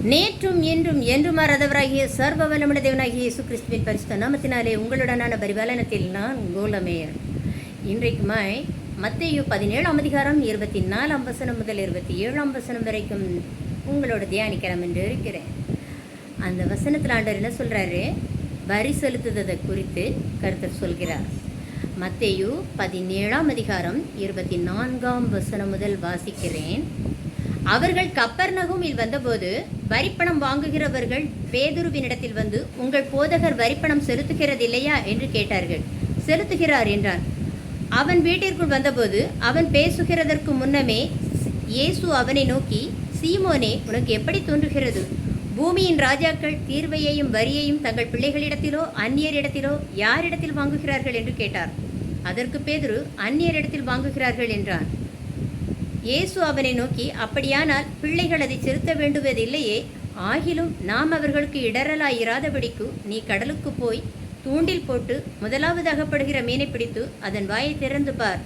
நேற்றும் இன்றும் என்று மாறாதவராகிய சர்வ வல்லமுள்ள தேவனாகிய இயேசு கிறிஸ்துவின் பரிசுத்த நாமத்தினாலே உங்களுடனான பரிபாலனத்தில் நான் கோலமேயர். இன்றைக்குமாய் மத்தேயு 17ஆம் அதிகாரம் 24ஆம் வசனம் முதல் 27ஆம் வசனம் வரைக்கும் உங்களோட தியானிக்கலாம் என்று இருக்கிறேன். அந்த வசனத்தில் ஆண்டவர் என்ன சொல்கிறாரு? வரி செலுத்துவதை குறித்து கர்த்தர் சொல்கிறார். மத்தேயு 17ஆம் அதிகாரம் 24ஆம் வசனம் முதல் வாசிக்கிறேன். அவர்கள் கப்பர்நகூமில் வந்தபோது வரிப்பணம் வாங்குகிறவர்கள் பேதுருவினிடத்தில் வந்து, உங்கள் போதகர் வரிப்பணம் செலுத்துகிறதில்லையா என்று கேட்டார்கள். செலுத்துகிறார் என்றான். அவன் வீட்டிற்குள் வந்தபோது அவன் பேசுகிறதற்கு முன்னமே இயேசு அவனை நோக்கி, சீமோனே, உனக்கு எப்படி தோன்றுகிறது? பூமியின் ராஜாக்கள் தீர்வையையும் வரியையும் தங்கள் பிள்ளைகளிடத்திலோ அந்நியரிடத்திலோ யாரிடத்தில் வாங்குகிறார்கள் என்று கேட்டார். அதற்கு பேதுரு, அந்நியரிடத்தில் வாங்குகிறார்கள் என்றான். இயேசு அவனை நோக்கி, அப்படியானால் பிள்ளைகள் அதை செலுத்த வேண்டுவதில்லையே? ஆகிலும் நாம் அவர்களுக்கு இடரலாயிராதபடிக்கு நீ கடலுக்கு போய் தூண்டில் போட்டு முதலாவது அகப்படுகிற மீனை பிடித்து அதன் வாயை திறந்து பார்.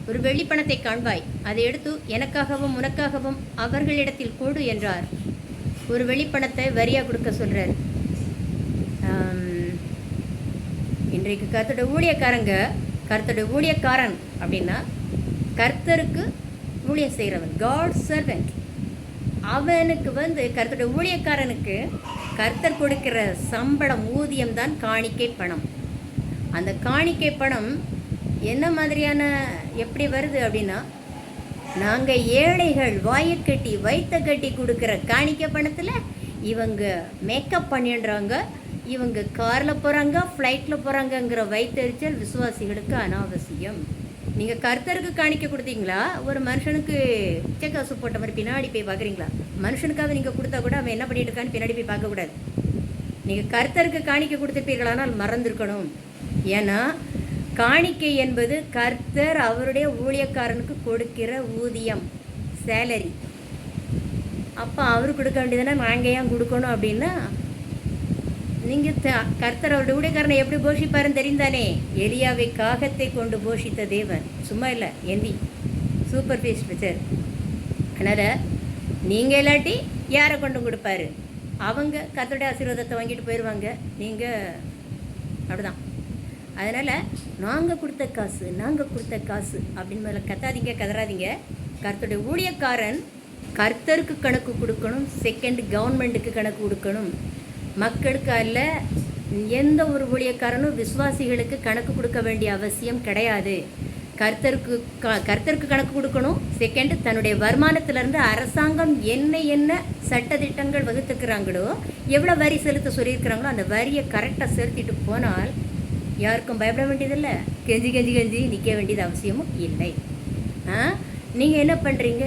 ஒரு வெள்ளிப்பணத்தை காண்பாய். அதை எடுத்து எனக்காகவும் உனக்காகவும் அவர்களிடத்தில் கொடு என்றார். ஒரு வெள்ளிப்பணத்தை வரியாக கொடுக்க சொல்கிறார். இன்றைக்கு கர்த்தருடைய ஊழியக்காரன் அப்படின்னா கர்த்தருக்கு ஊழியம் செய்கிறவன், காட் சர்வெண்ட். அவனுக்கு கர்த்தருடைய ஊழியக்காரனுக்கு கர்த்தர் கொடுக்கிற சம்பளம், ஊதியம் தான் காணிக்கை பணம். அந்த காணிக்கை பணம் என்ன மாதிரியான எப்படி வருது அப்படின்னா, நாங்கள் ஏழைகள் வாயக்கட்டி வைத்த கட்டி கொடுக்குற காணிக்கை பணத்தில் இவங்க மேக்கப் பண்ணிடுறாங்க, இவங்க காரில் போகிறாங்க, ஃப்ளைட்டில் போகிறாங்கங்கிற வைத்தறிச்சல் விசுவாசிகளுக்கு அனாவசியம். நீங்கள் கர்த்தருக்கு காணிக்க கொடுத்தீங்களா? ஒரு மனுஷனுக்கு பிச்சைக்காசு போட்ட மாதிரி பின்னாடி போய் பார்க்குறீங்களா? மனுஷனுக்காக நீங்கள் கொடுத்தா கூட அவன் என்ன பண்ணிட்டு இருக்கான்னு பின்னாடி போய் பார்க்கக்கூடாது. நீங்கள் கர்த்தருக்கு காணிக்க கொடுத்துருப்பீர்களானால் மறந்துருக்கணும். ஏன்னா காணிக்கை என்பது கர்த்தர் அவருடைய ஊழியக்காரனுக்கு கொடுக்கிற ஊதியம், சேலரி. அப்போ அவரு கொடுக்க வேண்டியதுன்னா நாங்கள் ஏன் கொடுக்கணும் அப்படின்னா, நீங்கள் கர்த்தர் அவருடைய ஊழியக்காரனை எப்படி போஷிப்பாருன்னு தெரிந்தானே. எலியாவை காகத்தை கொண்டு போஷித்த தேவன் சும்மா இல்லை, எந்தி சூப்பர் ஃபீஸ்ட் வச்சார். அதனால் நீங்கள் இல்லாட்டி யாரை கொண்டு கொடுப்பாரு? அவங்க கர்த்தருடைய ஆசீர்வாதத்தை வாங்கிட்டு போயிடுவாங்க. நீங்கள் அப்படிதான். அதனால் நாங்கள் கொடுத்த காசு அப்படின்னு முதல்ல கதறாதீங்க. கர்த்தருடைய ஊழியக்காரன் கர்த்தருக்கு கணக்கு கொடுக்கணும். செகண்ட் கவர்மெண்ட்டுக்கு கணக்கு கொடுக்கணும், மக்களுக்கு அல்ல. எந்த ஒரு ஊழியக்காரனும் விசுவாசிகளுக்கு கணக்கு கொடுக்க வேண்டிய அவசியம் கிடையாது. கர்த்தருக்கு கணக்கு கொடுக்கணும். செகண்ட், தன்னுடைய வருமானத்திலேருந்து அரசாங்கம் என்ன சட்டத்திட்டங்கள் வகுத்துக்கிறாங்களோ, எவ்வளோ வரி செலுத்த சொல்லியிருக்கிறாங்களோ அந்த வரியை கரெக்டாக செலுத்திட்டு போனால் யாருக்கும் பயப்பட வேண்டியதில்லை, கெஞ்சி நிற்க வேண்டியது அவசியமும் இல்லை. நீங்கள் என்ன பண்ணுறீங்க?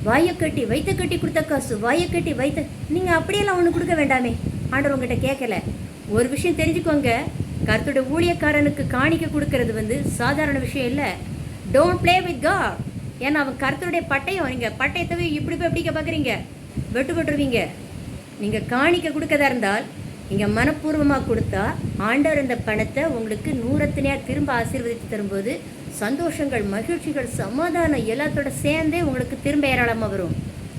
வாயக்கட்டி வைத்த கட்டி கொடுத்த காசு, வாயக்கட்டி வைத்த, நீங்கள் அப்படியெல்லாம் ஒன்று கொடுக்க வேண்டாமே. ஆண்டவர் உங்ககிட்ட கேட்கல. ஒரு விஷயம் தெரிஞ்சுக்கோங்க, கர்த்தருடைய ஊழியக்காரனுக்கு காணிக்க கொடுக்கறது சாதாரண விஷயம் இல்லை. Don't play with God. ஏன்னா அவன் கர்த்தருடைய பட்டயம். நீங்கள் பட்டயத்தவே இப்படி போய் எப்படிக்க பார்க்குறீங்க, வெட்டுருவீங்க. நீங்கள் காணிக்க கொடுக்கறதா இருந்தால் நீங்கள் மனப்பூர்வமாக கொடுத்தா ஆண்டவர் இந்த பணத்தை உங்களுக்கு நூறத்தினையாக திரும்ப ஆசீர்வதித்து தரும்போது சந்தோஷங்கள், மகிழ்ச்சிகள், சமாதானம் எல்லாத்தோட சேர்ந்தே உங்களுக்கு திரும்ப ஏராளமாக வரும்.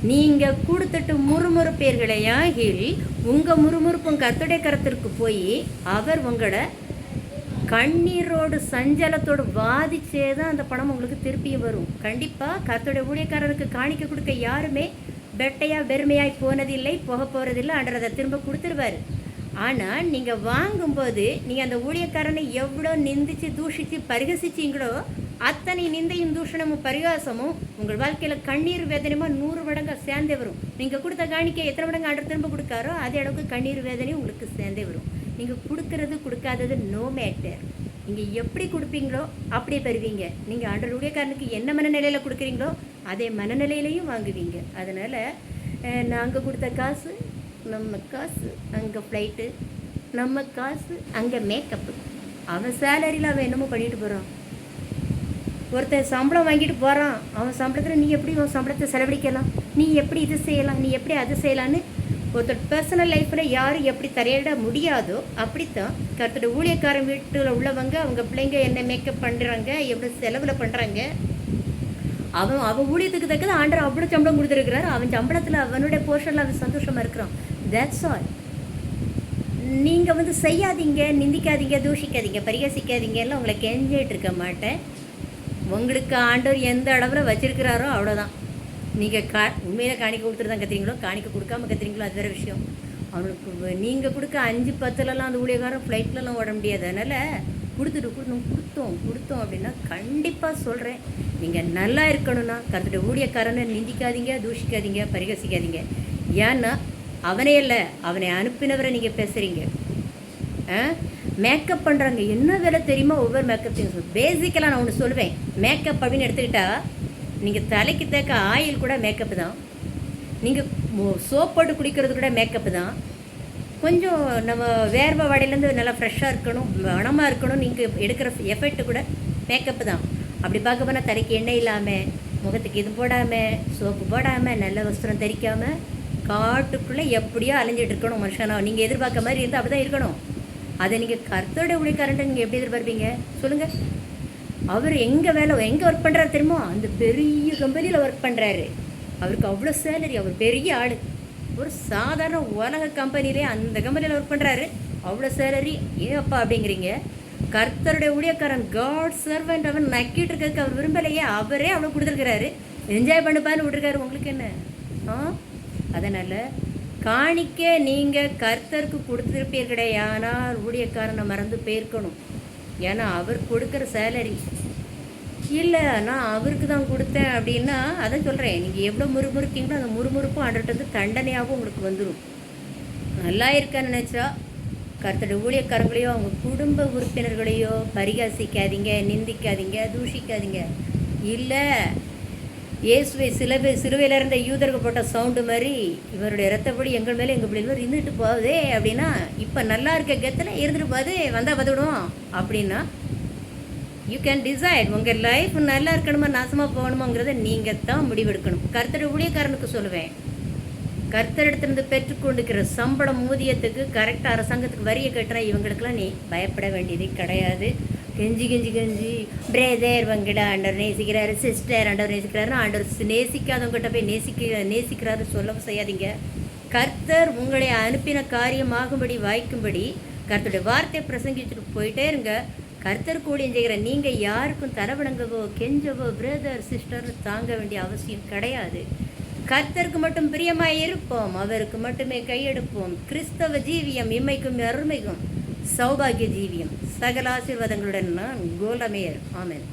நீங்கள் கொடுத்துட்டு முறுமுறுப்பீர்களையாகில் உங்கள் முறுமுறுப்பும் கர்த்தருடைய கரத்திற்கு போய் அவர் உங்களோட கண்ணீரோடு சஞ்சலத்தோடு வாதிச்சே தான் அந்த பணம் உங்களுக்கு திருப்பியும் வரும். கண்டிப்பாக கர்த்தருடைய ஊழியக்காரருக்கு காணிக்க கொடுக்க யாருமே பெட்டையாக வெறுமையாய் போனதில்லை, போக போகிறதில்லை. ஆண்டவர் அதை திரும்ப கொடுத்துருவார். ஆனால் நீங்கள் வாங்கும்போது நீங்கள் அந்த ஊழியக்காரனை எவ்வளோ நிந்திச்சு தூஷித்து பரிகசிச்சிங்களோ அத்தனை நிந்தையும் தூஷணமும் பரிகாசமும் உங்கள் வாழ்க்கையில் கண்ணீர் வேதனையுமா 100 மடங்காக சேர்ந்தே வரும். நீங்கள் கொடுத்த காணிக்கை எத்தனை மடங்கு ஆண்டவர் திரும்ப கொடுக்காரோ அதே அளவுக்கு கண்ணீர் வேதனையும் உங்களுக்கு சேர்ந்தே வரும். நீங்கள் கொடுக்காதது நோ மேட்டர். நீங்கள் எப்படி கொடுப்பீங்களோ அப்படியே பெறுவீங்க. நீங்கள் ஆண்டவர் ஊழியக்காரனுக்கு என்ன மனநிலையில் கொடுக்குறீங்களோ அதே மனநிலையிலையும் வாங்குவீங்க. அதனால் நாங்கள் கொடுத்த காசு நம்ம காசு, அங்கே ஃப்ளைட்டு நம்ம காசு, அங்கே மேக்கப்பு. அவன் சேலரியில் அவன் என்னமோ பண்ணிட்டு போகிறான். ஒருத்தன் சம்பளம் வாங்கிட்டு போகிறான், அவன் சம்பளத்தில் நீ எப்படி உன் சம்பளத்தை செலவழிக்கலாம், நீ எப்படி இது செய்யலாம், நீ எப்படி அது செய்யலான்னு ஒருத்தர் பர்சனல் லைஃப்பில் யாரும் எப்படி தரையிட முடியாதோ அப்படித்தான் கர்த்தருடைய ஊழியக்காரன் வீட்டில் உள்ளவங்க அவங்க பிள்ளைங்க என்ன மேக்கப் பண்ணுறாங்க, எவ்வளோ செலவில் பண்ணுறாங்க, அவன் ஊழியத்துக்கு தக்கது ஆண்டவர் அவ்வளோ சம்பளம் கொடுத்துருக்கிறாரு. அவன் சம்பளத்தில் அவனுடைய போர்ஷனில் அவன் சந்தோஷமாக இருக்கிறான். That's all. நீங்கள் வந்து செய்யாதீங்க, நிந்திக்காதீங்க, தூஷிக்காதீங்க, பரிகாசிக்காதீங்க எல்லாம் உங்களை கெஞ்சிட்டு இருக்க மாட்டேன். உங்களுக்கு ஆண்டவர் எந்த அளவில் வச்சுருக்கிறாரோ அவ்வளோதான். நீங்கள் உண்மையில் காணிக்க கொடுத்துட்டு தான் கத்துறீங்களோ, காணிக்க கொடுக்காம கத்துறீங்களோ அது வேறு விஷயம். அவனுக்கு நீங்கள் கொடுக்க 5 10லலாம் அந்த ஊழியக்காரன் ஃப்ளைட்லலாம் ஓட முடியாது. அதனால் கொடுத்தோம் அப்படின்னா கண்டிப்பாக சொல்கிறேன், நீங்கள் நல்லா இருக்கணும்னா கருத்துடைய ஊழியக்காரனை நிந்திக்காதீங்க, தூஷிக்காதீங்க, பரிகசிக்காதீங்க. ஏன்னா அவனே இல்லை, அவனை அனுப்பினவரை நீங்கள் பேசுகிறீங்க. மேக்கப் பண்ணுறாங்க, என்ன வேலை தெரியுமா? ஒவ்வொரு மேக்கப் திங்ஸ் பேசிக்கலாக நான் ஒன்று சொல்லுவேன். மேக்கப் அப்படின்னு எடுத்துக்கிட்டால் நீங்கள் தலைக்கு தேக்க ஆயில் கூட மேக்கப்பு தான், நீங்கள் சோப் போட்டு குளிக்கிறது கூட மேக்கப்பு தான். கொஞ்சம் நம்ம வேர்வை வாடையிலேருந்து நல்லா ஃப்ரெஷ்ஷாக இருக்கணும், மனமாக இருக்கணும், நீங்கள் எடுக்கிற எஃபெக்ட்டு கூட மேக்கப்பு தான். அப்படி பார்க்க போனால் தலைக்கு எண்ணெய் இல்லாமல், முகத்துக்கு இது போடாமல், சோப்பு போடாமல், நல்ல வஸ்திரம் தரிக்காமல் காட்டுக்குள்ளே எப்படியோ அலைஞ்சிட்டு இருக்கணும் மனுஷனா. நீங்கள் எதிர்பார்க்க மாதிரி இருந்தால் அப்படி தான் இருக்கணும். அதை நீங்கள் கர்த்தருடைய ஊழியக்காரன்ட்ட நீங்கள் எப்படி எதிர்பார்ப்பீங்க சொல்லுங்கள்? அவர் எங்கே ஒர்க் பண்ணுறாரு தெரியுமோ? அந்த பெரிய கம்பெனியில் ஒர்க் பண்ணுறாரு. அவருக்கு அவ்வளோ சேலரி. அவர் பெரிய ஆள். ஒரு சாதாரண உலக கம்பெனிலே அந்த கம்பெனியில் ஒர்க் பண்ணுறாரு, அவ்வளோ சேலரி. ஏன் அப்பா அப்படிங்கிறீங்க? கர்த்தருடைய ஊழியக்காரன், காட் சர்வெண்ட். அவன் நக்கிட்டு இருக்கிறதுக்கு அவர் விரும்பலையே, அவரே அவ்வளோ கொடுத்துருக்கிறாரு. என்ஜாய் பண்ணுப்பான்னு விட்டுருக்காரு. உங்களுக்கு என்ன? அதனால் காணிக்க நீங்கள் கர்த்தருக்கு கொடுத்துருப்பீர்களே, ஆனால் ஊழியக்காரனை மறந்து போயிருக்கணும். ஏன்னா அவர் கொடுக்குற சேலரி இல்லை, நான் அவருக்கு தான் கொடுத்தேன் அப்படின்னா அதை சொல்கிறேன். நீங்கள் எவ்வளோ முறுமுறுக்கீங்களோ அந்த முறுமுறுப்பும் ஆண்டர்கிட்ட தண்டனையாகவும் உங்களுக்கு வந்துடும். நல்லா இருக்கான்னு நினச்சா கர்த்தருடைய ஊழியக்காரங்களையோ அவங்க குடும்ப உறுப்பினர்களையோ பரிகாசிக்காதீங்க, நிந்திக்காதீங்க, தூஷிக்காதீங்க. இல்லை, இயேசுவை சிலுவையில் இருந்த யூதருக்கு போட்ட சவுண்டு மாதிரி இவருடைய ரத்தப்படி எங்கள் மேலே எங்கள் பிள்ளைகள் இருந்துட்டு போகுதே அப்படின்னா, இப்போ நல்லா இருக்க கெத்தில் இருந்துட்டு போகுது, வந்தால் வந்துவிடுவோம் அப்படின்னா யூ கேன் டிசைட். உங்கள் லைஃப் நல்லா இருக்கணுமா நாசமாக போகணுமாங்கிறத நீங்கள் தான் முடிவெடுக்கணும். கர்த்தருடைய ஊழியக்காரனுக்கு சொல்லுவேன், கர்த்தரிடத்திலிருந்து பெற்றுக்கொண்டுக்கிற சம்பளம் ஊதியத்துக்கு கரெக்டாக அரசாங்கத்துக்கு வரியை கட்டுற இவங்களுக்கெல்லாம் நீ பயப்பட வேண்டியதே கிடையாது. கெஞ்சி பிரேதர் வங்கிட ஆண்டவர் நேசிக்கிறாரு, சிஸ்டர் ஆண்டவர் நேசிக்கிறாருன்னு ஆண்டவர் நேசிக்காதவங்ககிட்ட போய் நேசிக்கிறாரு சொல்லவும் செய்யாதீங்க. கர்த்தர் உங்களை அனுப்பின காரியமாகும்படி வாய்க்கும்படி கர்த்தருடைய வார்த்தையை பிரசங்கிச்சுட்டு போயிட்டே இருங்க. கர்த்தர் கூடிய செய்கிற நீங்கள் யாருக்கும் தரவணங்கவோ கெஞ்சவோ பிரதர் சிஸ்டர்னு தாங்க வேண்டிய அவசியம் கிடையாது. கர்த்தருக்கு மட்டும் பிரியமாய் இருப்போம், அவருக்கு மட்டுமே கையெடுப்போம். கிறிஸ்தவ ஜீவியம் இம்மைக்கும் அருமைக்கும் சௌபாகிய ஜீவியம். சகல ஆசீர்வாதங்களுடன் நான் கோலமேயர். ஆமென்.